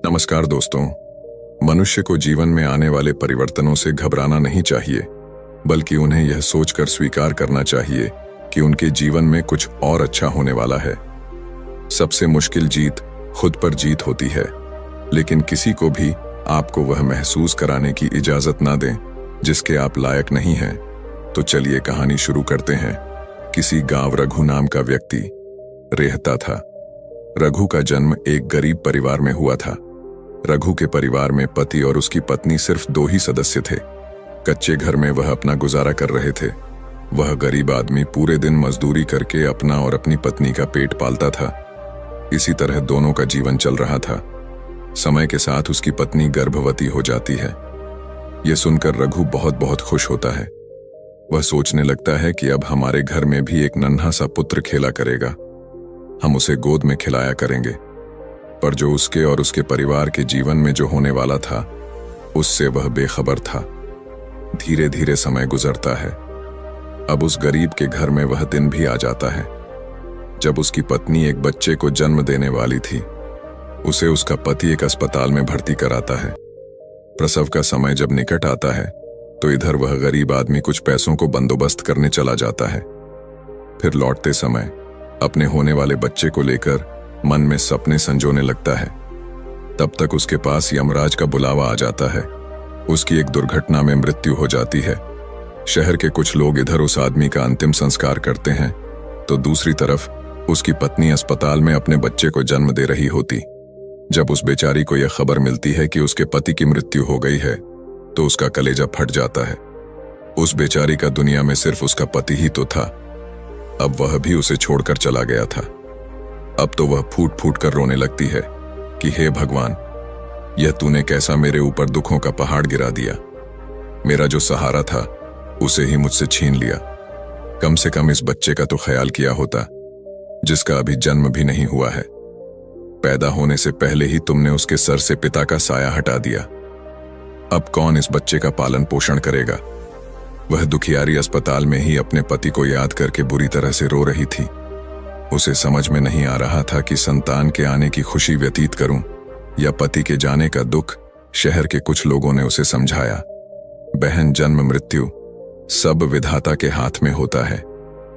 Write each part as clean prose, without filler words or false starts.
नमस्कार दोस्तों। मनुष्य को जीवन में आने वाले परिवर्तनों से घबराना नहीं चाहिए, बल्कि उन्हें यह सोचकर स्वीकार करना चाहिए कि उनके जीवन में कुछ और अच्छा होने वाला है। सबसे मुश्किल जीत खुद पर जीत होती है, लेकिन किसी को भी आपको वह महसूस कराने की इजाजत ना दें जिसके आप लायक नहीं हैं। तो चलिए कहानी शुरू करते हैं। किसी गांव रघु नाम का व्यक्ति रहता था। रघु का जन्म एक गरीब परिवार में हुआ था। रघु के परिवार में पति और उसकी पत्नी सिर्फ 2 ही सदस्य थे। कच्चे घर में वह अपना गुजारा कर रहे थे। वह गरीब आदमी पूरे दिन मजदूरी करके अपना और अपनी पत्नी का पेट पालता था। इसी तरह दोनों का जीवन चल रहा था। समय के साथ उसकी पत्नी गर्भवती हो जाती है। यह सुनकर रघु बहुत बहुत खुश होता है। वह सोचने लगता है कि अब हमारे घर में भी एक नन्हा सा पुत्र खेला करेगा। हम उसे गोद में खिलाया करेंगे। पर जो उसके और उसके परिवार के जीवन में जो होने वाला था, उससे वह बेखबर था। धीरे धीरे समय गुजरता है। अब उस गरीब के घर में वह दिन भी आ जाता है जब उसकी पत्नी एक बच्चे को जन्म देने वाली थी। उसे उसका पति एक अस्पताल में भर्ती कराता है। प्रसव का समय जब निकट आता है तो इधर वह गरीब आदमी कुछ पैसों को बंदोबस्त करने चला जाता है। फिर लौटते समय अपने होने वाले बच्चे को लेकर मन में सपने संजोने लगता है। तब तक उसके पास यमराज का बुलावा आ जाता है। उसकी एक दुर्घटना में मृत्यु हो जाती है। शहर के कुछ लोग इधर उस आदमी का अंतिम संस्कार करते हैं, तो दूसरी तरफ उसकी पत्नी अस्पताल में अपने बच्चे को जन्म दे रही होती। जब उस बेचारी को यह खबर मिलती है कि उसके पति की मृत्यु हो गई है, तो उसका कलेजा फट जाता है। उस बेचारी का दुनिया में सिर्फ उसका पति ही तो था। अब वह भी उसे छोड़कर चला गया था। अब तो वह फूट फूट कर रोने लगती है कि हे भगवान, यह तूने कैसा मेरे ऊपर दुखों का पहाड़ गिरा दिया। मेरा जो सहारा था उसे ही मुझसे छीन लिया। कम से कम इस बच्चे का तो ख्याल किया होता, जिसका अभी जन्म भी नहीं हुआ है। पैदा होने से पहले ही तुमने उसके सर से पिता का साया हटा दिया। अब कौन इस बच्चे का पालन पोषण करेगा। वह दुखियारी अस्पताल में ही अपने पति को याद करके बुरी तरह से रो रही थी। उसे समझ में नहीं आ रहा था कि संतान के आने की खुशी व्यतीत करूं या पति के जाने का दुख। शहर के कुछ लोगों ने उसे समझाया, बहन, जन्म मृत्यु सब विधाता के हाथ में होता है।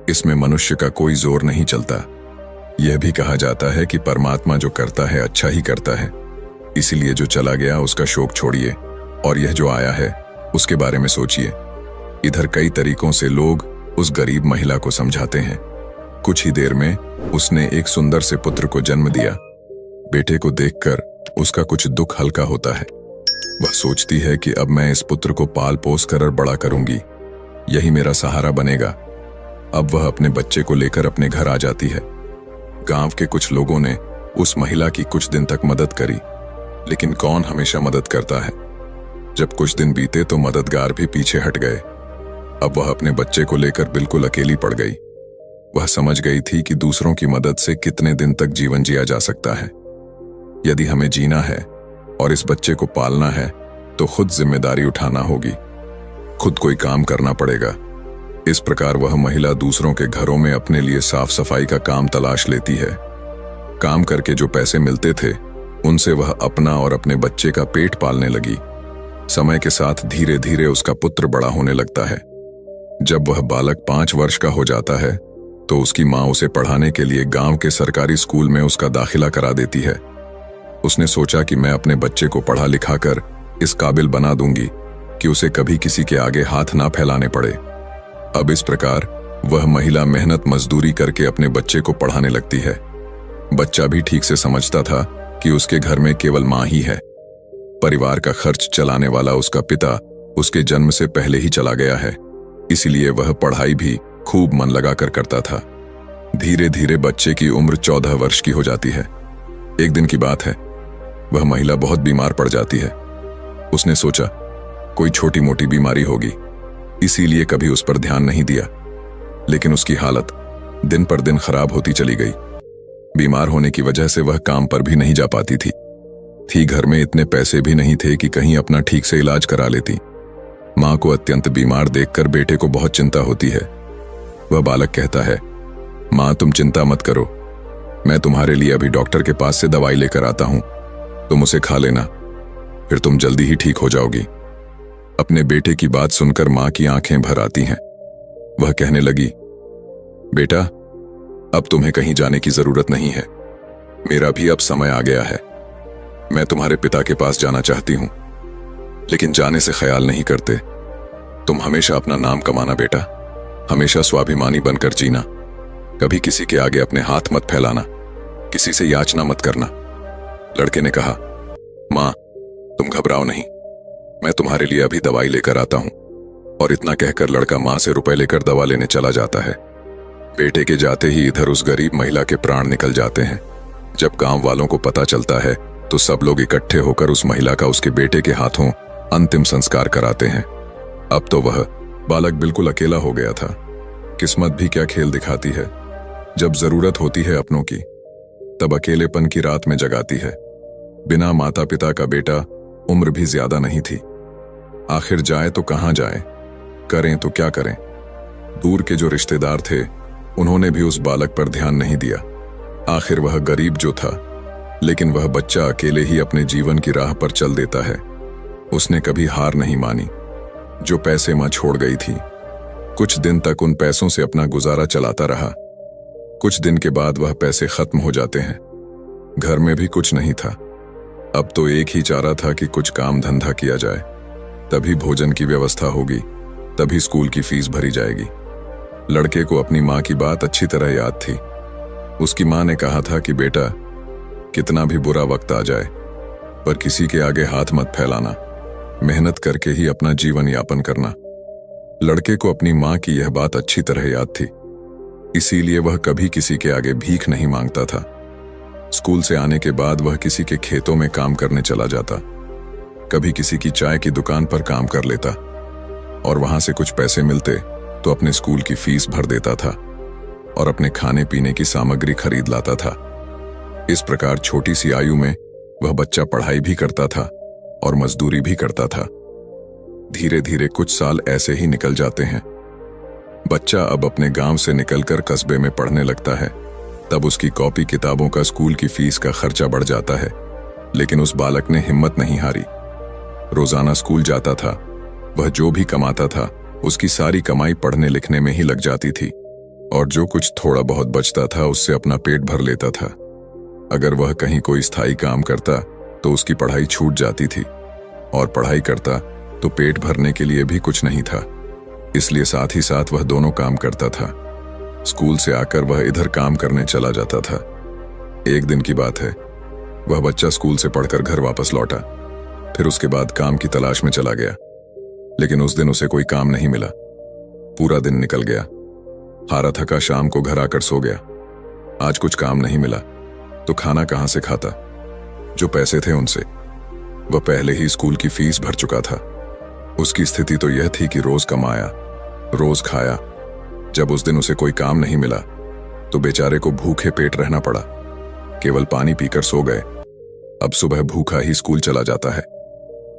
इसमें मनुष्य का कोई जोर नहीं चलता। यह भी कहा जाता है कि परमात्मा जो करता है अच्छा ही करता है। इसलिए जो चला गया उसका शोक छोड़िए और यह जो आया है उसके बारे में सोचिए। इधर कई तरीकों से लोग उस गरीब महिला को समझाते हैं। कुछ ही देर में उसने एक सुंदर से पुत्र को जन्म दिया। बेटे को देखकर उसका कुछ दुख हल्का होता है। वह सोचती है कि अब मैं इस पुत्र को पाल पोस कर बड़ा करूंगी, यही मेरा सहारा बनेगा। अब वह अपने बच्चे को लेकर अपने घर आ जाती है। गांव के कुछ लोगों ने उस महिला की कुछ दिन तक मदद करी, लेकिन कौन हमेशा मदद करता है। जब कुछ दिन बीते तो मददगार भी पीछे हट गए। अब वह अपने बच्चे को लेकर बिल्कुल अकेली पड़ गई। वह समझ गई थी कि दूसरों की मदद से कितने दिन तक जीवन जिया जा सकता है। यदि हमें जीना है और इस बच्चे को पालना है तो खुद जिम्मेदारी उठाना होगी, खुद कोई काम करना पड़ेगा। इस प्रकार वह महिला दूसरों के घरों में अपने लिए साफ सफाई का काम तलाश लेती है। काम करके जो पैसे मिलते थे उनसे वह अपना और अपने बच्चे का पेट पालने लगी। समय के साथ धीरे धीरे उसका पुत्र बड़ा होने लगता है। जब वह बालक 5 वर्ष का हो जाता है तो उसकी माँ उसे पढ़ाने के लिए गांव के सरकारी स्कूल में उसका दाखिला करा देती है। उसने सोचा कि मैं अपने बच्चे को पढ़ा लिखा कर इस काबिल बना दूंगी कि उसे कभी किसी के आगे हाथ ना फैलाने पड़े। अब इस प्रकार वह महिला मेहनत मजदूरी करके अपने बच्चे को पढ़ाने लगती है। बच्चा भी ठीक से समझता था कि उसके घर में केवल माँ ही है। परिवार का खर्च चलाने वाला उसका पिता उसके जन्म से पहले ही चला गया है, इसलिए वह पढ़ाई भी खूब मन लगाकर करता था। धीरे धीरे बच्चे की उम्र 14 वर्ष की हो जाती है। एक दिन की बात है, वह महिला बहुत बीमार पड़ जाती है। उसने सोचा कोई छोटी मोटी बीमारी होगी, इसीलिए कभी उस पर ध्यान नहीं दिया। लेकिन उसकी हालत दिन पर दिन खराब होती चली गई। बीमार होने की वजह से वह काम पर भी नहीं जा पाती थी। घर में इतने पैसे भी नहीं थे कि कहीं अपना ठीक से इलाज करा लेती। माँ को अत्यंत बीमार देखकर बेटे को बहुत चिंता होती है। वह बालक कहता है, माँ तुम चिंता मत करो, मैं तुम्हारे लिए अभी डॉक्टर के पास से दवाई लेकर आता हूं, तुम उसे खा लेना, फिर तुम जल्दी ही ठीक हो जाओगी। अपने बेटे की बात सुनकर मां की आंखें भर आती हैं। वह कहने लगी, बेटा, अब तुम्हें कहीं जाने की जरूरत नहीं है। मेरा भी अब समय आ गया है। मैं तुम्हारे पिता के पास जाना चाहती हूं, लेकिन जाने से ख्याल नहीं करते। तुम हमेशा अपना नाम कमाना बेटा, हमेशा स्वाभिमानी बनकर जीना। कभी किसी के आगे अपने हाथ मत फैलाना, किसी से याचना मत करना। लड़के ने कहा, मां, तुम घबराओ नहीं, मैं तुम्हारे लिए अभी दवाई लेकर आता हूं। और इतना कहकर लड़का मां से रुपए लेकर दवा लेने चला जाता है। बेटे के जाते ही इधर उस गरीब महिला के प्राण निकल जाते हैं। जब गांव वालों को पता चलता है तो सब लोग इकट्ठे होकर उस महिला का उसके बेटे के हाथों अंतिम संस्कार कराते हैं। अब तो वह बालक बिल्कुल अकेला हो गया था। किस्मत भी क्या खेल दिखाती है, जब जरूरत होती है अपनों की, तब अकेलेपन की रात में जगाती है। बिना माता पिता का बेटा, उम्र भी ज्यादा नहीं थी। आखिर जाए तो कहां जाए, करें तो क्या करें। दूर के जो रिश्तेदार थे उन्होंने भी उस बालक पर ध्यान नहीं दिया। आखिर वह गरीब जो था, लेकिन वह बच्चा अकेले ही अपने जीवन की राह पर चल देता है। उसने कभी हार नहीं मानी। जो पैसे मां छोड़ गई थी, कुछ दिन तक उन पैसों से अपना गुजारा चलाता रहा। कुछ दिन के बाद वह पैसे खत्म हो जाते हैं। घर में भी कुछ नहीं था। अब तो एक ही चारा था कि कुछ काम धंधा किया जाए, तभी भोजन की व्यवस्था होगी, तभी स्कूल की फीस भरी जाएगी। लड़के को अपनी मां की बात अच्छी तरह याद थी। उसकी मां ने कहा था कि बेटा, कितना भी बुरा वक्त आ जाए, पर किसी के आगे हाथ मत फैलाना, मेहनत करके ही अपना जीवन यापन करना। लड़के को अपनी मां की यह बात अच्छी तरह याद थी, इसीलिए वह कभी किसी के आगे भीख नहीं मांगता था। स्कूल से आने के बाद वह किसी के खेतों में काम करने चला जाता, कभी किसी की चाय की दुकान पर काम कर लेता, और वहां से कुछ पैसे मिलते तो अपने स्कूल की फीस भर देता था और अपने खाने पीने की सामग्री खरीद लाता था। इस प्रकार छोटी सी आयु में वह बच्चा पढ़ाई भी करता था और मजदूरी भी करता था। धीरे धीरे कुछ साल ऐसे ही निकल जाते हैं। बच्चा अब अपने गांव से निकलकर कस्बे में पढ़ने लगता है। तब उसकी कॉपी किताबों का, स्कूल की फीस का खर्चा बढ़ जाता है, लेकिन उस बालक ने हिम्मत नहीं हारी। रोजाना स्कूल जाता था। वह जो भी कमाता था उसकी सारी कमाई पढ़ने लिखने में ही लग जाती थी, और जो कुछ थोड़ा बहुत बचता था उससे अपना पेट भर लेता था। अगर वह कहीं कोई स्थायी काम करता तो उसकी पढ़ाई छूट जाती थी, और पढ़ाई करता तो पेट भरने के लिए भी कुछ नहीं था। इसलिए साथ ही साथ वह दोनों काम करता था। स्कूल से आकर वह इधर काम करने चला जाता था। एक दिन की बात है, वह बच्चा स्कूल से पढ़कर घर वापस लौटा, फिर उसके बाद काम की तलाश में चला गया, लेकिन उस दिन उसे कोई काम नहीं मिला। पूरा दिन निकल गया। हारा थका शाम को घर आकर सो गया। आज कुछ काम नहीं मिला तो खाना कहां से खाता। जो पैसे थे उनसे वह पहले ही स्कूल की फीस भर चुका था। उसकी स्थिति तो यह थी कि रोज कमाया, रोज खाया। जब उस दिन उसे कोई काम नहीं मिला तो बेचारे को भूखे पेट रहना पड़ा। केवल पानी पीकर सो गए। अब सुबह भूखा ही स्कूल चला जाता है,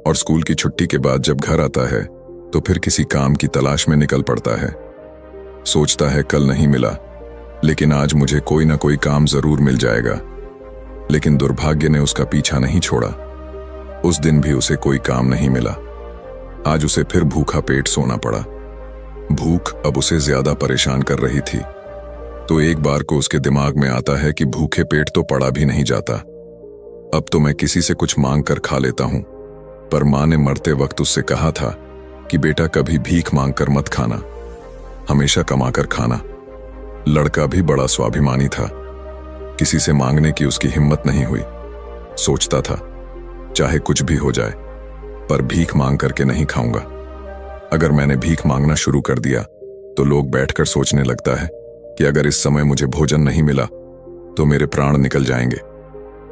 और स्कूल की छुट्टी के बाद जब घर आता है तो फिर किसी काम की तलाश में निकल पड़ता है। सोचता है कल नहीं मिला, लेकिन आज मुझे कोई ना कोई काम जरूर मिल जाएगा। लेकिन दुर्भाग्य ने उसका पीछा नहीं छोड़ा। उस दिन भी उसे कोई काम नहीं मिला। आज उसे फिर भूखा पेट सोना पड़ा। भूख अब उसे ज्यादा परेशान कर रही थी। तो एक बार को उसके दिमाग में आता है कि भूखे पेट तो पड़ा भी नहीं जाता, अब तो मैं किसी से कुछ मांग कर खा लेता हूं। पर मां ने मरते वक्त उससे कहा था कि बेटा, कभी भीख मांग कर मत खाना, हमेशा कमा कर खाना। लड़का भी बड़ा स्वाभिमानी था। किसी से मांगने की उसकी हिम्मत नहीं हुई। सोचता था चाहे कुछ भी हो जाए, पर भीख मांग करके नहीं खाऊंगा। अगर मैंने भीख मांगना शुरू कर दिया तो लोग बैठकर सोचने लगता है कि अगर इस समय मुझे भोजन नहीं मिला तो मेरे प्राण निकल जाएंगे।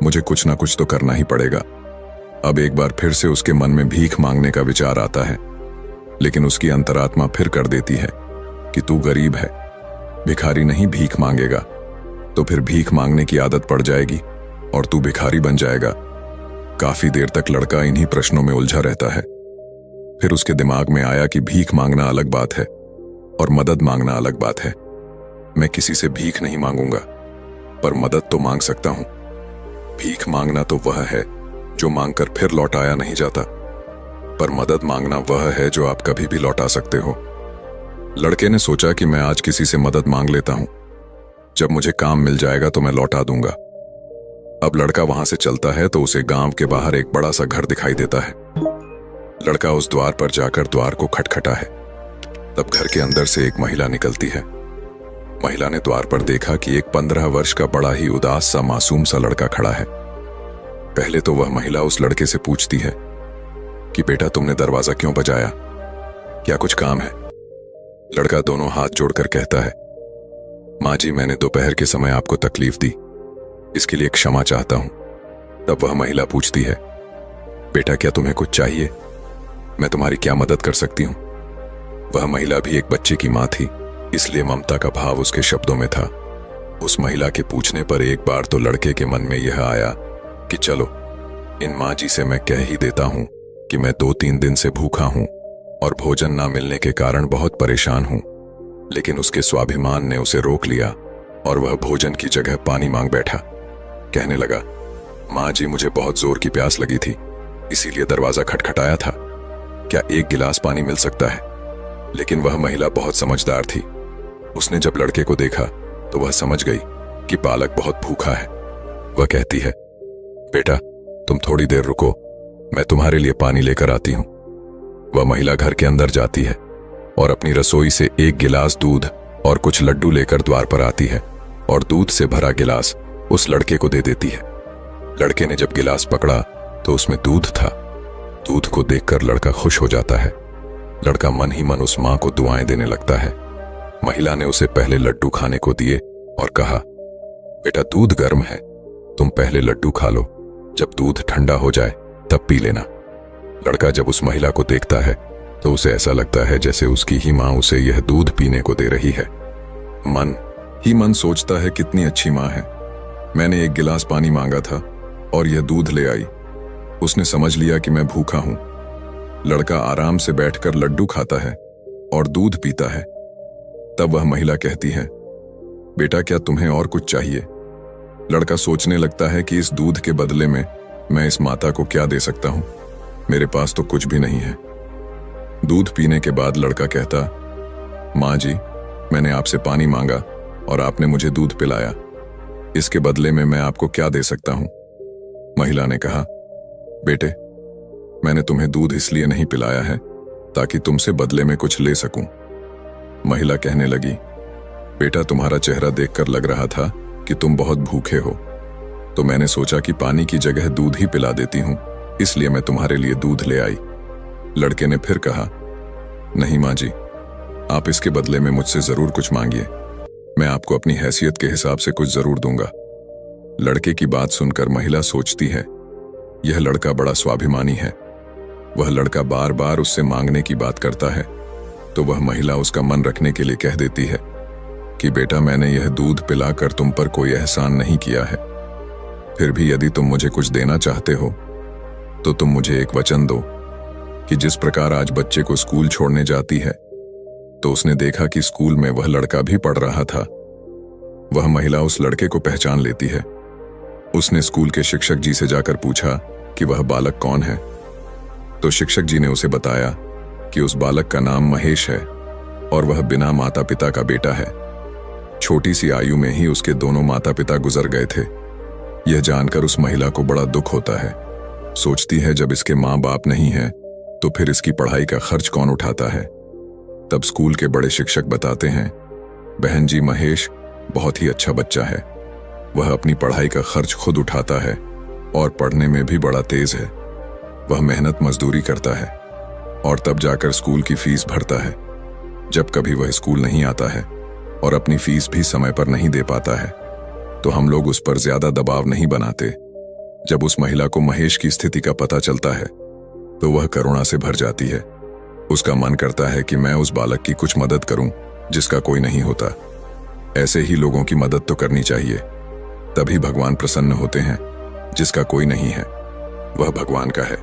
मुझे कुछ ना कुछ तो करना ही पड़ेगा। अब एक बार फिर से उसके मन में भीख मांगने का विचार आता है, लेकिन उसकी अंतरात्मा फिर कर देती है कि तू गरीब है, भिखारी नहीं भीख मांगेगा तो फिर भीख मांगने की आदत पड़ जाएगी और तू भिखारी बन जाएगा। काफी देर तक लड़का इन्हीं प्रश्नों में उलझा रहता है। फिर उसके दिमाग में आया कि भीख मांगना अलग बात है और मदद मांगना अलग बात है। मैं किसी से भीख नहीं मांगूंगा, पर मदद तो मांग सकता हूं। भीख मांगना तो वह है जो मांगकर फिर लौटाया नहीं जाता, पर मदद मांगना वह है जो आप कभी भी लौटा सकते हो। लड़के ने सोचा कि मैं आज किसी से मदद मांग लेता हूं, जब मुझे काम मिल जाएगा तो मैं लौटा दूंगा। अब लड़का वहां से चलता है तो उसे गांव के बाहर एक बड़ा सा घर दिखाई देता है। लड़का उस द्वार पर जाकर द्वार को खटखटा है। तब घर के अंदर से एक महिला निकलती है। महिला ने द्वार पर देखा कि एक 15 वर्ष का बड़ा ही उदास सा मासूम सा लड़का खड़ा है। पहले तो वह महिला उस लड़के से पूछती है कि बेटा, तुमने दरवाजा क्यों बजाया, क्या कुछ काम है? लड़का दोनों हाथ जोड़कर कहता है, माँ जी, मैंने दोपहर के समय आपको तकलीफ दी, इसके लिए क्षमा चाहता हूं। तब वह महिला पूछती है, बेटा, क्या तुम्हें कुछ चाहिए? मैं तुम्हारी क्या मदद कर सकती हूं? वह महिला भी एक बच्चे की मां थी, इसलिए ममता का भाव उसके शब्दों में था। उस महिला के पूछने पर एक बार तो लड़के के मन में यह आया कि चलो, इन माँ जी से मैं कह ही देता हूं कि मैं 2-3 दिन से भूखा हूं और भोजन ना मिलने के कारण बहुत परेशान हूं। लेकिन उसके स्वाभिमान ने उसे रोक लिया और वह भोजन की जगह पानी मांग बैठा। कहने लगा, माँ जी, मुझे बहुत जोर की प्यास लगी थी, इसीलिए दरवाजा खटखटाया था, क्या एक गिलास पानी मिल सकता है? लेकिन वह महिला बहुत समझदार थी। उसने जब लड़के को देखा तो वह समझ गई कि बालक बहुत भूखा है। वह कहती है, बेटा, तुम थोड़ी देर रुको, मैं तुम्हारे लिए पानी लेकर आती हूं। वह महिला घर के अंदर जाती है और अपनी रसोई से एक गिलास दूध और कुछ लड्डू लेकर द्वार पर आती है और दूध से भरा गिलास उस लड़के को दे देती है। लड़के ने जब गिलास पकड़ा तो उसमें दूध था। दूध को देखकर लड़का खुश हो जाता है। लड़का मन ही मन उस मां को दुआएं देने लगता है। महिला ने उसे पहले लड्डू खाने को दिए और कहा, बेटा, दूध गर्म है, तुम पहले लड्डू खा लो, जब दूध ठंडा हो जाए तब पी लेना। लड़का जब उस महिला को देखता है तो उसे ऐसा लगता है जैसे उसकी ही मां उसे यह दूध पीने को दे रही है। मन ही मन सोचता है, कितनी अच्छी मां है, मैंने एक गिलास पानी मांगा था और यह दूध ले आई। उसने समझ लिया कि मैं भूखा हूं। लड़का आराम से बैठकर लड्डू खाता है और दूध पीता है। तब वह महिला कहती है, बेटा, क्या तुम्हें और कुछ चाहिए? लड़का सोचने लगता है कि इस दूध के बदले में मैं इस माता को क्या दे सकता हूं, मेरे पास तो कुछ भी नहीं है। दूध पीने के बाद लड़का कहता, माँ जी, मैंने आपसे पानी मांगा और आपने मुझे दूध पिलाया, इसके बदले में मैं आपको क्या दे सकता हूं? महिला ने कहा, बेटे, मैंने तुम्हें दूध इसलिए नहीं पिलाया है ताकि तुमसे बदले में कुछ ले सकूं। महिला कहने लगी, बेटा, तुम्हारा चेहरा देखकर लग रहा था कि तुम बहुत भूखे हो, तो मैंने सोचा कि पानी की जगह दूध ही पिला देती हूं, इसलिए मैं तुम्हारे लिए दूध ले आई। लड़के ने फिर कहा, नहीं माँ जी, आप इसके बदले में मुझसे जरूर कुछ मांगिए, मैं आपको अपनी हैसियत के हिसाब से कुछ जरूर दूंगा। लड़के की बात सुनकर महिला सोचती है, यह लड़का बड़ा स्वाभिमानी है। वह लड़का बार बार उससे मांगने की बात करता है, तो वह महिला उसका मन रखने के लिए कह देती है कि बेटा, मैंने यह दूध पिलाकर तुम पर कोई एहसान नहीं किया है, फिर भी यदि तुम मुझे कुछ देना चाहते हो तो तुम मुझे एक वचन दो कि जिस प्रकार आज बच्चे को स्कूल छोड़ने जाती है, तो उसने देखा कि स्कूल में वह लड़का भी पढ़ रहा था। वह महिला उस लड़के को पहचान लेती है। उसने स्कूल के शिक्षक जी से जाकर पूछा कि वह बालक कौन है, तो शिक्षक जी ने उसे बताया कि उस बालक का नाम महेश है और वह बिना माता पिता का बेटा है। छोटी सी आयु में ही उसके दोनों माता पिता गुजर गए थे। यह जानकर उस महिला को बड़ा दुख होता है। सोचती है, जब इसके माँ बाप नहीं है तो फिर इसकी पढ़ाई का खर्च कौन उठाता है। तब स्कूल के बड़े शिक्षक बताते हैं, बहन जी, महेश बहुत ही अच्छा बच्चा है, वह अपनी पढ़ाई का खर्च खुद उठाता है और पढ़ने में भी बड़ा तेज है। वह मेहनत मजदूरी करता है और तब जाकर स्कूल की फीस भरता है। जब कभी वह स्कूल नहीं आता है और अपनी फीस भी समय पर नहीं दे पाता है तो हम लोग उस पर ज्यादा दबाव नहीं बनाते। जब उस महिला को महेश की स्थिति का पता चलता है तो वह करुणा से भर जाती है। उसका मन करता है कि मैं उस बालक की कुछ मदद करूं जिसका कोई नहीं होता। ऐसे ही लोगों की मदद तो करनी चाहिए, तभी भगवान प्रसन्न होते हैं। जिसका कोई नहीं है वह भगवान का है,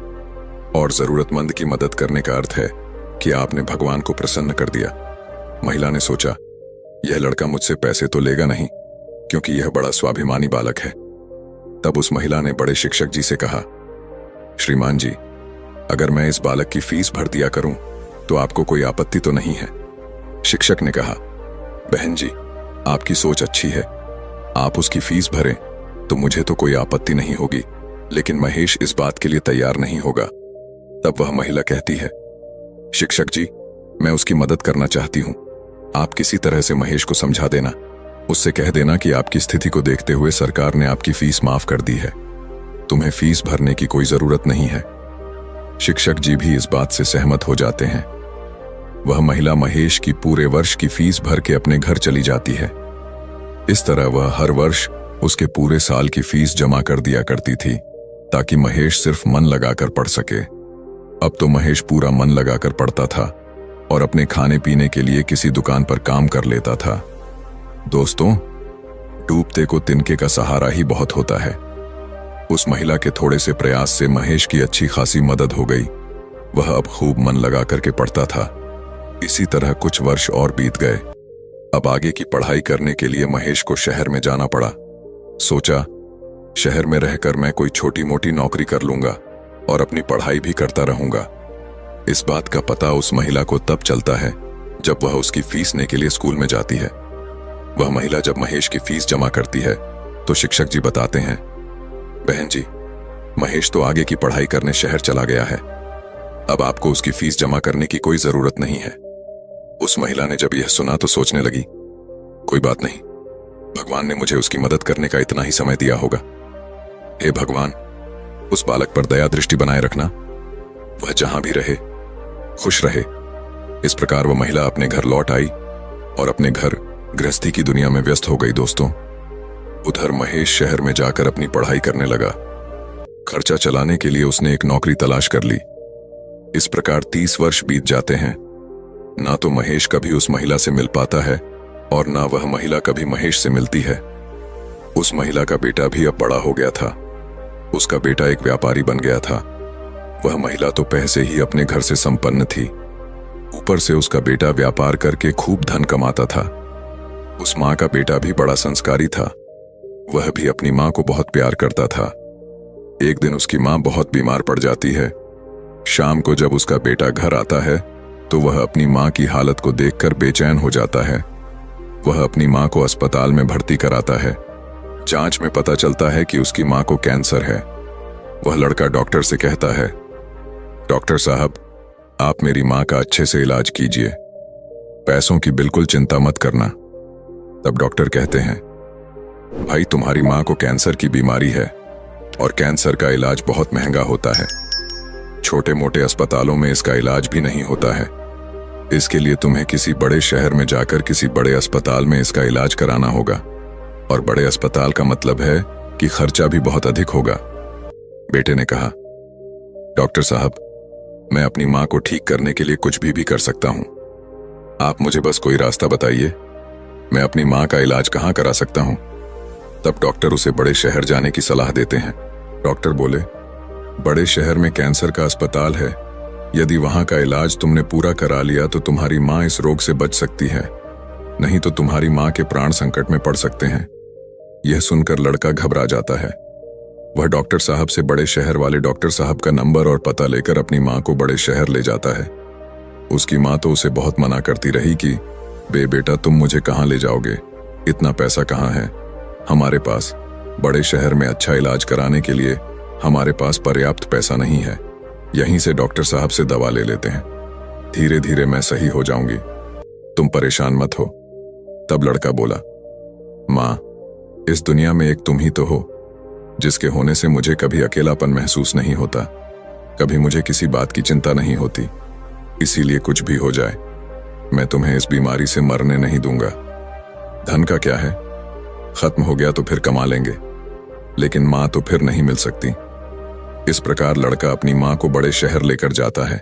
और जरूरतमंद की मदद करने का अर्थ है कि आपने भगवान को प्रसन्न कर दिया। महिला ने सोचा, यह लड़का मुझसे पैसे तो लेगा नहीं, क्योंकि यह बड़ा स्वाभिमानी बालक है। तब उस महिला ने बड़े शिक्षक जी से कहा, श्रीमान जी, अगर मैं इस बालक की फीस भर दिया करूं तो आपको कोई आपत्ति तो नहीं है? शिक्षक ने कहा, बहन जी, आपकी सोच अच्छी है, आप उसकी फीस भरें तो मुझे तो कोई आपत्ति नहीं होगी, लेकिन महेश इस बात के लिए तैयार नहीं होगा। तब वह महिला कहती है, शिक्षक जी, मैं उसकी मदद करना चाहती हूं, आप किसी तरह से महेश को समझा देना, उससे कह देना कि आपकी स्थिति को देखते हुए सरकार ने आपकी फीस माफ कर दी है, तुम्हें फीस भरने की कोई जरूरत नहीं है। शिक्षक जी भी इस बात से सहमत हो जाते हैं। वह महिला महेश की पूरे वर्ष की फीस भर के अपने घर चली जाती है। इस तरह वह हर वर्ष उसके पूरे साल की फीस जमा कर दिया करती थी, ताकि महेश सिर्फ मन लगाकर पढ़ सके। अब तो महेश पूरा मन लगाकर पढ़ता था और अपने खाने पीने के लिए किसी दुकान पर काम कर लेता था। दोस्तों, डूबते को तिनके का सहारा ही बहुत होता है। उस महिला के थोड़े से प्रयास से महेश की अच्छी खासी मदद हो गई। वह अब खूब मन लगा करके पढ़ता था। इसी तरह कुछ वर्ष और बीत गए। अब आगे की पढ़ाई करने के लिए महेश को शहर में जाना पड़ा। सोचा, शहर में रहकर मैं कोई छोटी मोटी नौकरी कर लूंगा और अपनी पढ़ाई भी करता रहूंगा। इस बात का पता उस महिला को तब चलता है जब वह उसकी फीस लेने के लिए स्कूल में जाती है। वह महिला जब महेश की फीस जमा करती है तो शिक्षक जी बताते हैं, बहन जी, महेश तो आगे की पढ़ाई करने शहर चला गया है, अब आपको उसकी फीस जमा करने की कोई जरूरत नहीं है। उस महिला ने जब यह सुना तो सोचने लगी, कोई बात नहीं, भगवान ने मुझे उसकी मदद करने का इतना ही समय दिया होगा। हे भगवान, उस बालक पर दया दृष्टि बनाए रखना, वह जहां भी रहे खुश रहे। इस प्रकार वह महिला अपने घर लौट आई और अपने घर गृहस्थी की दुनिया में व्यस्त हो गई। दोस्तों, उधर महेश शहर में जाकर अपनी पढ़ाई करने लगा। खर्चा चलाने के लिए उसने एक नौकरी तलाश कर ली। इस प्रकार 30 वर्ष बीत जाते हैं। ना तो महेश कभी उस महिला से मिल पाता है और ना वह महिला कभी महेश से मिलती है। उस महिला का बेटा भी अब बड़ा हो गया था। उसका बेटा एक व्यापारी बन गया था। वह महिला तो पहले से ही अपने घर से संपन्न थी, ऊपर से उसका बेटा व्यापार करके खूब धन कमाता था। उस माँ का बेटा भी बड़ा संस्कारी था। वह भी अपनी माँ को बहुत प्यार करता था। एक दिन उसकी माँ बहुत बीमार पड़ जाती है। शाम को जब उसका बेटा घर आता है तो वह अपनी माँ की हालत को देखकर बेचैन हो जाता है। वह अपनी माँ को अस्पताल में भर्ती कराता है। जांच में पता चलता है कि उसकी माँ को कैंसर है। वह लड़का डॉक्टर से कहता है, डॉक्टर साहब, आप मेरी माँ का अच्छे से इलाज कीजिए, पैसों की बिल्कुल चिंता मत करना। तब डॉक्टर कहते हैं, भाई, तुम्हारी माँ को कैंसर की बीमारी है और कैंसर का इलाज बहुत महंगा होता है। छोटे मोटे अस्पतालों में इसका इलाज भी नहीं होता है। इसके लिए तुम्हें किसी बड़े शहर में जाकर किसी बड़े अस्पताल में इसका इलाज कराना होगा, और बड़े अस्पताल का मतलब है कि खर्चा भी बहुत अधिक होगा। बेटे ने कहा, डॉक्टर साहब, मैं अपनी माँ को ठीक करने के लिए कुछ भी कर सकता हूँ। आप मुझे बस कोई रास्ता बताइए, मैं अपनी माँ का इलाज कहाँ करा सकता हूँ। तब डॉक्टर उसे बड़े शहर जाने की सलाह देते हैं। डॉक्टर बोले, बड़े शहर में कैंसर का अस्पताल है, यदि वहां का इलाज तुमने पूरा करा लिया तो तुम्हारी माँ इस रोग से बच सकती है, नहीं तो तुम्हारी माँ के प्राण संकट में पड़ सकते हैं। यह सुनकर लड़का घबरा जाता है। वह डॉक्टर साहब से बड़े शहर वाले डॉक्टर साहब का नंबर और पता लेकर अपनी माँ को बड़े शहर ले जाता है। उसकी माँ तो उसे बहुत मना करती रही कि बेटा, तुम मुझे कहाँ ले जाओगे, इतना पैसा कहाँ है हमारे पास, बड़े शहर में अच्छा इलाज कराने के लिए हमारे पास पर्याप्त पैसा नहीं है, यहीं से डॉक्टर साहब से दवा ले लेते हैं, धीरे धीरे मैं सही हो जाऊंगी, तुम परेशान मत हो। तब लड़का बोला, माँ, इस दुनिया में एक तुम ही तो हो, जिसके होने से मुझे कभी अकेलापन महसूस नहीं होता, कभी मुझे किसी बात की चिंता नहीं होती। इसीलिए कुछ भी हो जाए, मैं तुम्हें इस बीमारी से मरने नहीं दूंगा। धन का क्या है, खत्म हो गया तो फिर कमा लेंगे, लेकिन माँ तो फिर नहीं मिल सकती। इस प्रकार लड़का अपनी माँ को बड़े शहर लेकर जाता है।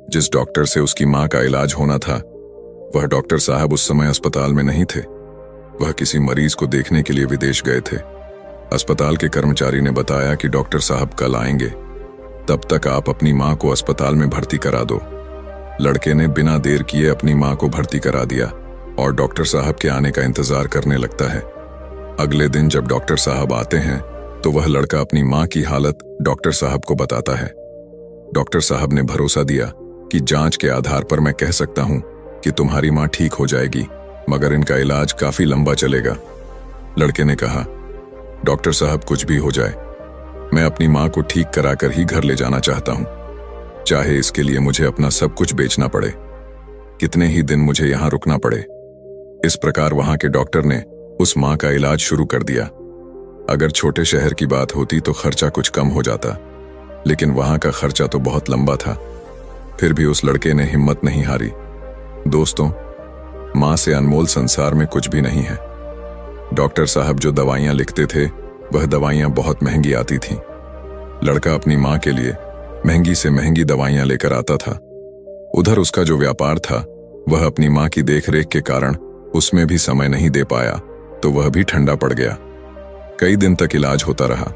जिस डॉक्टर से उसकी माँ का इलाज होना था, वह डॉक्टर साहब उस समय अस्पताल में नहीं थे। वह किसी मरीज को देखने के लिए विदेश गए थे। अस्पताल के कर्मचारी ने बताया कि डॉक्टर साहब कल आएंगे, तब तक आप अपनी माँ को अस्पताल में भर्ती करा दो। लड़के ने बिना देर किए अपनी माँ को भर्ती करा दिया और डॉक्टर साहब के आने का इंतजार करने लगता है। अगले दिन जब डॉक्टर साहब आते हैं तो वह लड़का अपनी माँ की हालत डॉक्टर साहब को बताता है। डॉक्टर साहब ने भरोसा दिया कि जांच के आधार पर मैं कह सकता हूं कि तुम्हारी माँ ठीक हो जाएगी, मगर इनका इलाज काफी लंबा चलेगा। लड़के ने कहा, डॉक्टर साहब कुछ भी हो जाए, मैं अपनी माँ को ठीक कराकर ही घर ले जाना चाहता हूं, चाहे इसके लिए मुझे अपना सब कुछ बेचना पड़े, कितने ही दिन मुझे यहां रुकना पड़े। इस प्रकार वहां के डॉक्टर ने उस माँ का इलाज शुरू कर दिया। अगर छोटे शहर की बात होती तो खर्चा कुछ कम हो जाता, लेकिन वहां का खर्चा तो बहुत लंबा था। फिर भी उस लड़के ने हिम्मत नहीं हारी। दोस्तों, माँ से अनमोल संसार में कुछ भी नहीं है। डॉक्टर साहब जो दवाइयां लिखते थे वह दवाइयां बहुत महंगी आती थीं। लड़का अपनी माँ के लिए महंगी से महंगी दवाइयां लेकर आता था। उधर उसका जो व्यापार था वह अपनी माँ की देखरेख के कारण उसमें भी समय नहीं दे पाया, तो वह भी ठंडा पड़ गया। कई दिन तक इलाज होता रहा।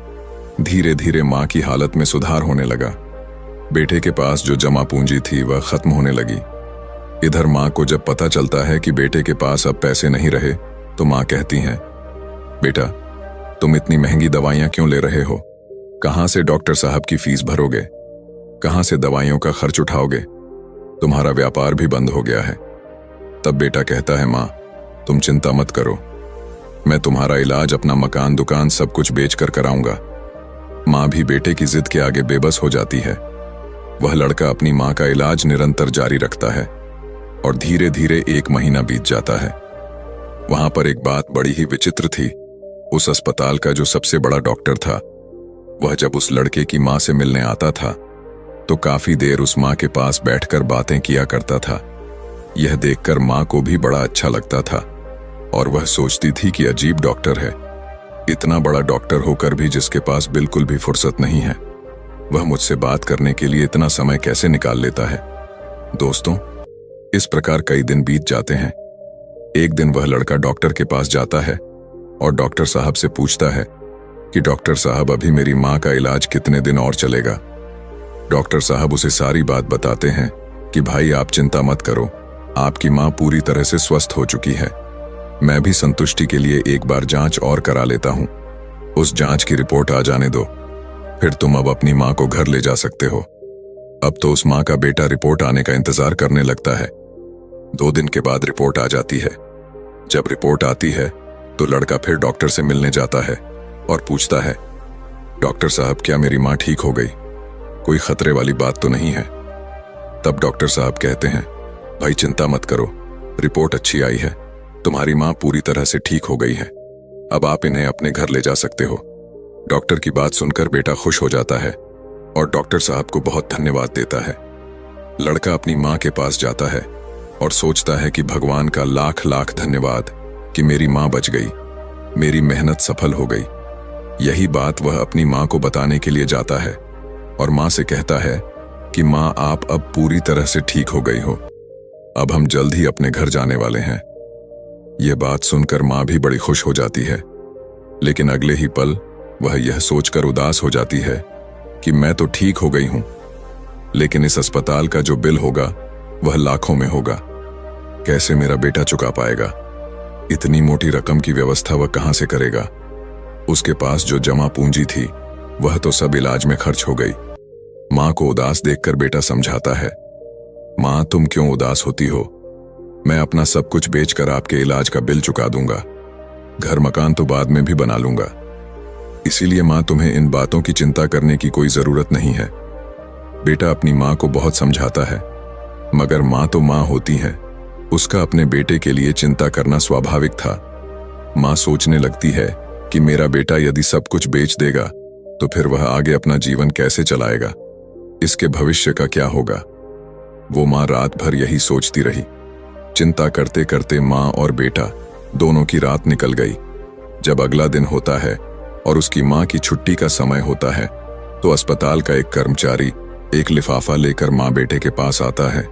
धीरे धीरे माँ की हालत में सुधार होने लगा। बेटे के पास जो जमा पूंजी थी वह खत्म होने लगी। इधर माँ को जब पता चलता है कि बेटे के पास अब पैसे नहीं रहे तो माँ कहती हैं, बेटा तुम इतनी महंगी दवाइयां क्यों ले रहे हो? कहां से डॉक्टर साहब की फीस भरोगे? कहां से दवाइयों का खर्च उठाओगे? तुम्हारा व्यापार भी बंद हो गया है। तब बेटा कहता है, माँ तुम चिंता मत करो, मैं तुम्हारा इलाज, अपना मकान, दुकान सब कुछ बेचकर कराऊंगा। माँ भी बेटे की जिद के आगे बेबस हो जाती है। वह लड़का अपनी माँ का इलाज निरंतर जारी रखता है और धीरे धीरे 1 महीना बीत जाता है। वहां पर एक बात बड़ी ही विचित्र थी। उस अस्पताल का जो सबसे बड़ा डॉक्टर था, वह जब उस लड़के की माँ से मिलने आता था तो काफी देर उस माँ के पास बैठकर बातें किया करता था। यह देखकर माँ को भी बड़ा अच्छा लगता था और वह सोचती थी कि अजीब डॉक्टर है, इतना बड़ा डॉक्टर होकर भी जिसके पास बिल्कुल भी फुर्सत नहीं है, वह मुझसे बात करने के लिए इतना समय कैसे निकाल लेता है। दोस्तों, इस प्रकार कई दिन बीत जाते हैं। एक दिन वह लड़का डॉक्टर के पास जाता है और डॉक्टर साहब से पूछता है कि डॉक्टर साहब अभी मेरी माँ का इलाज कितने दिन और चलेगा? डॉक्टर साहब उसे सारी बात बताते हैं कि भाई आप चिंता मत करो, आपकी माँ पूरी तरह से स्वस्थ हो चुकी है। मैं भी संतुष्टि के लिए एक बार जांच और करा लेता हूँ। उस जांच की रिपोर्ट आ जाने दो, फिर तुम अब अपनी माँ को घर ले जा सकते हो। अब तो उस माँ का बेटा रिपोर्ट आने का इंतजार करने लगता है। 2 दिन के बाद रिपोर्ट आ जाती है। जब रिपोर्ट आती है तो लड़का फिर डॉक्टर से मिलने जाता है और पूछता है, डॉक्टर साहब क्या मेरी माँ ठीक हो गई? कोई खतरे वाली बात तो नहीं है? तब डॉक्टर साहब कहते हैं, भाई चिंता मत करो, रिपोर्ट अच्छी आई है, तुम्हारी माँ पूरी तरह से ठीक हो गई है, अब आप इन्हें अपने घर ले जा सकते हो। डॉक्टर की बात सुनकर बेटा खुश हो जाता है और डॉक्टर साहब को बहुत धन्यवाद देता है। लड़का अपनी माँ के पास जाता है और सोचता है कि भगवान का लाख लाख धन्यवाद कि मेरी माँ बच गई, मेरी मेहनत सफल हो गई। यही बात वह अपनी माँ को बताने के लिए जाता है और माँ से कहता है कि माँ आप अब पूरी तरह से ठीक हो गई हो, अब हम जल्द ही अपने घर जाने वाले हैं। यह बात सुनकर माँ भी बड़ी खुश हो जाती है, लेकिन अगले ही पल वह यह सोचकर उदास हो जाती है कि मैं तो ठीक हो गई हूं, लेकिन इस अस्पताल का जो बिल होगा वह लाखों में होगा। कैसे मेरा बेटा चुका पाएगा? इतनी मोटी रकम की व्यवस्था वह कहां से करेगा? उसके पास जो जमा पूंजी थी वह तो सब इलाज में खर्च हो गई। माँ को उदास देखकर बेटा समझाता है, माँ तुम क्यों उदास होती हो? मैं अपना सब कुछ बेचकर आपके इलाज का बिल चुका दूंगा, घर मकान तो बाद में भी बना लूंगा। इसीलिए माँ तुम्हें इन बातों की चिंता करने की कोई जरूरत नहीं है। बेटा अपनी माँ को बहुत समझाता है, मगर माँ तो माँ होती है, उसका अपने बेटे के लिए चिंता करना स्वाभाविक था। माँ सोचने लगती है कि मेरा बेटा यदि सब कुछ बेच देगा तो फिर वह आगे अपना जीवन कैसे चलाएगा, इसके भविष्य का क्या होगा। वो माँ रात भर यही सोचती रही। चिंता करते करते माँ और बेटा दोनों की रात निकल गई। जब अगला दिन होता है और उसकी माँ की छुट्टी का समय होता है तो अस्पताल का एक कर्मचारी एक लिफाफा लेकर माँ बेटे के पास आता है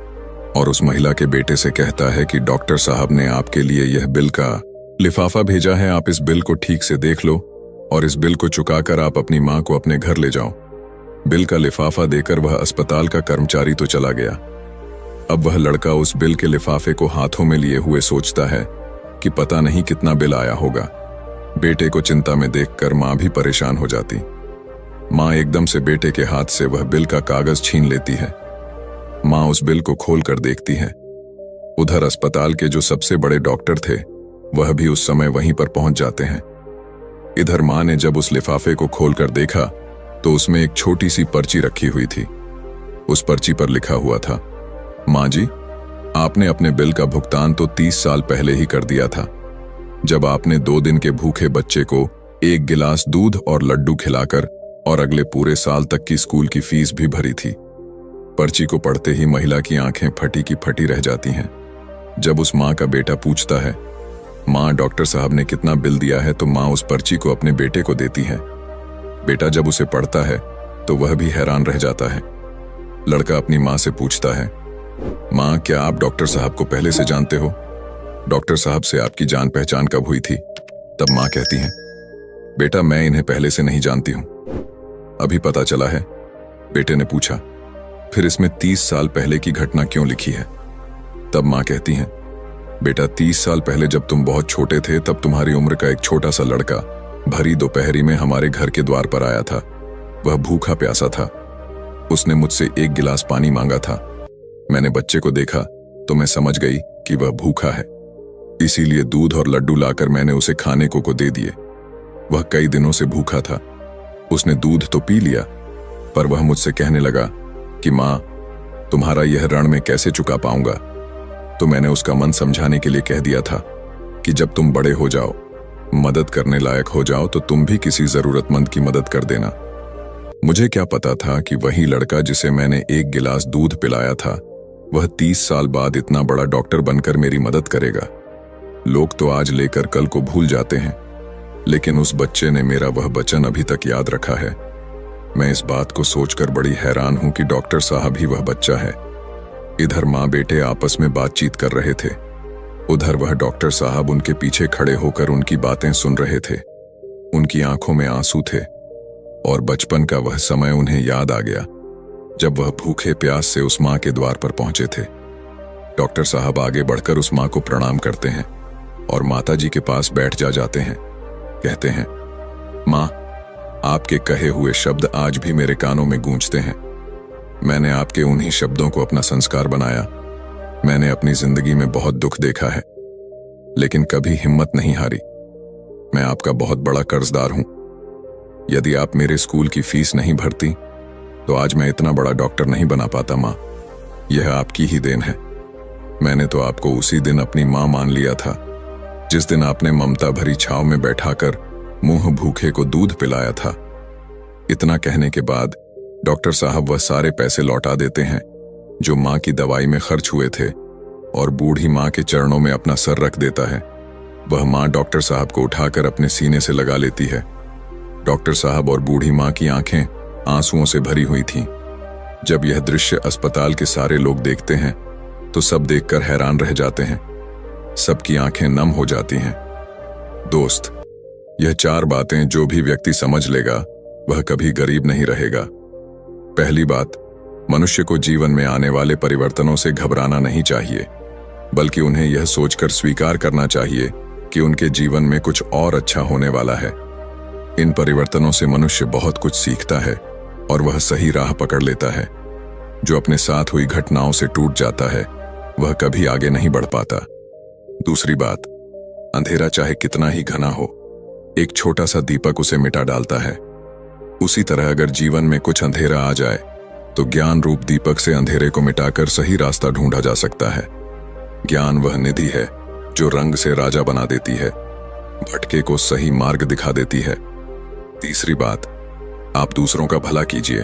और उस महिला के बेटे से कहता है कि डॉक्टर साहब ने आपके लिए यह बिल का लिफाफा भेजा है, आप इस बिल को ठीक से देख लो और इस बिल को चुकाकर आप अपनी माँ को अपने घर ले जाओ। बिल का लिफाफा देकर वह अस्पताल का कर्मचारी तो चला गया। अब वह लड़का उस बिल के लिफाफे को हाथों में लिए हुए सोचता है कि पता नहीं कितना बिल आया होगा। बेटे को चिंता में देखकर माँ भी परेशान हो जाती। माँ एकदम से बेटे के हाथ से वह बिल का कागज छीन लेती है। माँ उस बिल को खोल कर देखती है। उधर अस्पताल के जो सबसे बड़े डॉक्टर थे वह भी उस समय वहीं पर पहुंच जाते हैं। इधर माँ ने जब उस लिफाफे को खोलकर देखा तो उसमें एक छोटी सी पर्ची रखी हुई थी। उस पर्ची पर लिखा हुआ था, माँ जी, आपने अपने बिल का भुगतान तो 30 साल पहले ही कर दिया था, जब आपने 2 दिन के भूखे बच्चे को 1 गिलास दूध और लड्डू खिलाकर और अगले पूरे साल तक की स्कूल की फीस भी भरी थी। पर्ची को पढ़ते ही महिला की आंखें फटी की फटी रह जाती हैं। जब उस माँ का बेटा पूछता है, माँ डॉक्टर साहब ने कितना बिल दिया है, तो माँ उस पर्ची को अपने बेटे को देती है। बेटा जब उसे पढ़ता है तो वह भी हैरान रह जाता है। लड़का अपनी माँ से पूछता है, माँ क्या आप डॉक्टर साहब को पहले से जानते हो? डॉक्टर साहब से आपकी जान पहचान कब हुई थी? तब माँ कहती है, बेटा मैं इन्हें पहले से नहीं जानती हूं, अभी पता चला है। बेटे ने पूछा, फिर इसमें 30 साल पहले की घटना क्यों लिखी है? तब माँ कहती है, बेटा 30 साल पहले जब तुम बहुत छोटे थे तब तुम्हारी उम्र का एक छोटा सा लड़का भरी दोपहरी में हमारे घर के द्वार पर आया था। वह भूखा प्यासा था। उसने मुझसे 1 गिलास पानी मांगा था। मैंने बच्चे को देखा तो मैं समझ गई कि वह भूखा है, इसीलिए दूध और लड्डू लाकर मैंने उसे खाने को दे दिए। वह कई दिनों से भूखा था। उसने दूध तो पी लिया, पर वह मुझसे कहने लगा कि माँ तुम्हारा यह ऋण मैं कैसे चुका पाऊंगा। तो मैंने उसका मन समझाने के लिए कह दिया था कि जब तुम बड़े हो जाओ, मदद करने लायक हो जाओ, तो तुम भी किसी जरूरतमंद की मदद कर देना। मुझे क्या पता था कि वही लड़का जिसे मैंने 1 गिलास दूध पिलाया था वह 30 साल बाद इतना बड़ा डॉक्टर बनकर मेरी मदद करेगा। लोग तो आज लेकर कल को भूल जाते हैं, लेकिन उस बच्चे ने मेरा वह वचन अभी तक याद रखा है। मैं इस बात को सोचकर बड़ी हैरान हूं कि डॉक्टर साहब ही वह बच्चा है। इधर माँ बेटे आपस में बातचीत कर रहे थे, उधर वह डॉक्टर साहब उनके पीछे खड़े होकर उनकी बातें सुन रहे थे। उनकी आंखों में आंसू थे और बचपन का वह समय उन्हें याद आ गया जब वह भूखे प्यास से उस माँ के द्वार पर पहुंचे थे। डॉक्टर साहब आगे बढ़कर उस माँ को प्रणाम करते हैं और माता जी के पास बैठ जाते हैं। कहते हैं, माँ आपके कहे हुए शब्द आज भी मेरे कानों में गूंजते हैं। मैंने आपके उन्हीं शब्दों को अपना संस्कार बनाया। मैंने अपनी जिंदगी में बहुत दुख देखा है, लेकिन कभी हिम्मत नहीं हारी। मैं आपका बहुत बड़ा कर्जदार हूं। यदि आप मेरे स्कूल की फीस नहीं भरती तो आज मैं इतना बड़ा डॉक्टर नहीं बना पाता। माँ यह आपकी ही देन है। मैंने तो आपको उसी दिन अपनी माँ मान लिया था जिस दिन आपने ममता भरी छाव में बैठाकर मुंह भूखे को दूध पिलाया था। इतना कहने के बाद डॉक्टर साहब वह सारे पैसे लौटा देते हैं जो माँ की दवाई में खर्च हुए थे और बूढ़ी माँ के चरणों में अपना सर रख देता है। वह माँ डॉक्टर साहब को उठाकर अपने सीने से लगा लेती है। डॉक्टर साहब और बूढ़ी माँ की आंखें आंसुओं से भरी हुई थीं। जब यह दृश्य अस्पताल के सारे लोग देखते हैं तो सब देखकर हैरान रह जाते हैं। सबकी आंखें नम हो जाती हैं। दोस्त, यह 4 बातें जो भी व्यक्ति समझ लेगा वह कभी गरीब नहीं रहेगा। पहली बात, मनुष्य को जीवन में आने वाले परिवर्तनों से घबराना नहीं चाहिए, बल्कि उन्हें यह सोचकर स्वीकार करना चाहिए कि उनके जीवन में कुछ और अच्छा होने वाला है। इन परिवर्तनों से मनुष्य बहुत कुछ सीखता है और वह सही राह पकड़ लेता है। जो अपने साथ हुई घटनाओं से टूट जाता है वह कभी आगे नहीं बढ़ पाता। दूसरी बात, अंधेरा चाहे कितना ही घना हो, एक छोटा सा दीपक उसे मिटा डालता है। उसी तरह अगर जीवन में कुछ अंधेरा आ जाए तो ज्ञान रूप दीपक से अंधेरे को मिटाकर सही रास्ता ढूंढा जा सकता है। ज्ञान वह निधि है जो रंग से राजा बना देती है, भटके को सही मार्ग दिखा देती है। तीसरी बात, आप दूसरों का भला कीजिए,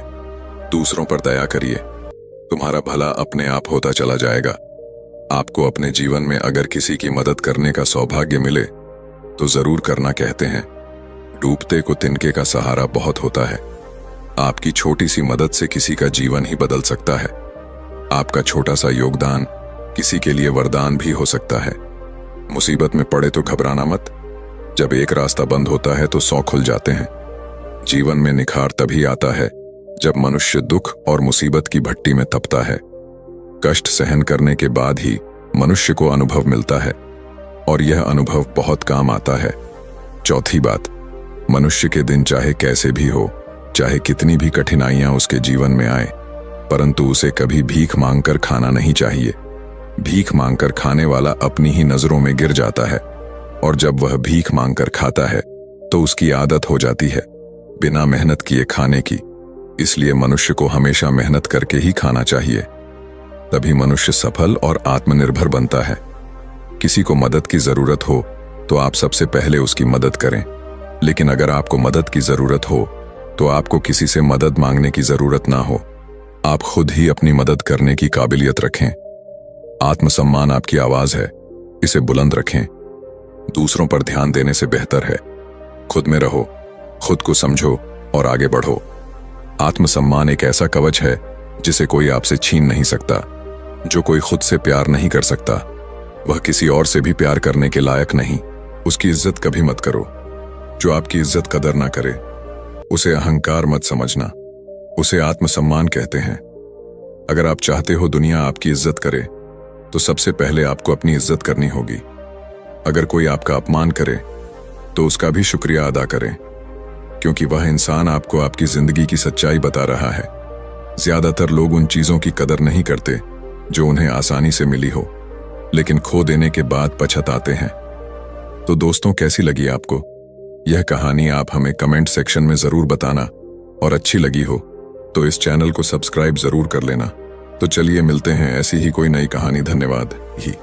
दूसरों पर दया करिए, तुम्हारा भला अपने आप होता चला जाएगा। आपको अपने जीवन में अगर किसी की मदद करने का सौभाग्य मिले तो जरूर करना। कहते हैं, डूबते को तिनके का सहारा बहुत होता है। आपकी छोटी सी मदद से किसी का जीवन ही बदल सकता है। आपका छोटा सा योगदान किसी के लिए वरदान भी हो सकता है। मुसीबत में पड़े तो घबराना मत। जब एक रास्ता बंद होता है तो 100 खुल जाते हैं। जीवन में निखार तभी आता है जब मनुष्य दुख और मुसीबत की भट्टी में तपता है। कष्ट सहन करने के बाद ही मनुष्य को अनुभव मिलता है और यह अनुभव बहुत काम आता है। चौथी बात, मनुष्य के दिन चाहे कैसे भी हो, चाहे कितनी भी कठिनाइयां उसके जीवन में आए, परंतु उसे कभी भीख मांगकर खाना नहीं चाहिए। भीख मांगकर खाने वाला अपनी ही नजरों में गिर जाता है, और जब वह भीख मांगकर खाता है तो उसकी आदत हो जाती है बिना मेहनत किए खाने की। इसलिए मनुष्य को हमेशा मेहनत करके ही खाना चाहिए, तभी मनुष्य सफल और आत्मनिर्भर बनता है। किसी को मदद की जरूरत हो तो आप सबसे पहले उसकी मदद करें, लेकिन अगर आपको मदद की जरूरत हो तो आपको किसी से मदद मांगने की जरूरत ना हो। आप खुद ही अपनी मदद करने की काबिलियत रखें। आत्मसम्मान आपकी आवाज है, इसे बुलंद रखें। दूसरों पर ध्यान देने से बेहतर है खुद में रहो, खुद को समझो और आगे बढ़ो। आत्मसम्मान एक ऐसा कवच है जिसे कोई आपसे छीन नहीं सकता। जो कोई खुद से प्यार नहीं कर सकता, वह किसी और से भी प्यार करने के लायक नहीं। उसकी इज्जत कभी मत करो। जो आपकी इज्जत कदर ना करे, उसे अहंकार मत समझना, उसे आत्मसम्मान कहते हैं। अगर आप चाहते हो दुनिया आपकी इज्जत करे, तो सबसे पहले आपको अपनी इज्जत करनी होगी। अगर कोई आपका अपमान करे तो उसका भी शुक्रिया अदा करें, क्योंकि वह इंसान आपको आपकी जिंदगी की सच्चाई बता रहा है। ज्यादातर लोग उन चीजों की कदर नहीं करते जो उन्हें आसानी से मिली हो, लेकिन खो देने के बाद पछताते हैं। तो दोस्तों, कैसी लगी आपको यह कहानी? आप हमें कमेंट सेक्शन में जरूर बताना, और अच्छी लगी हो तो इस चैनल को सब्सक्राइब जरूर कर लेना। तो चलिए मिलते हैं ऐसी ही कोई नई कहानी। धन्यवाद ही।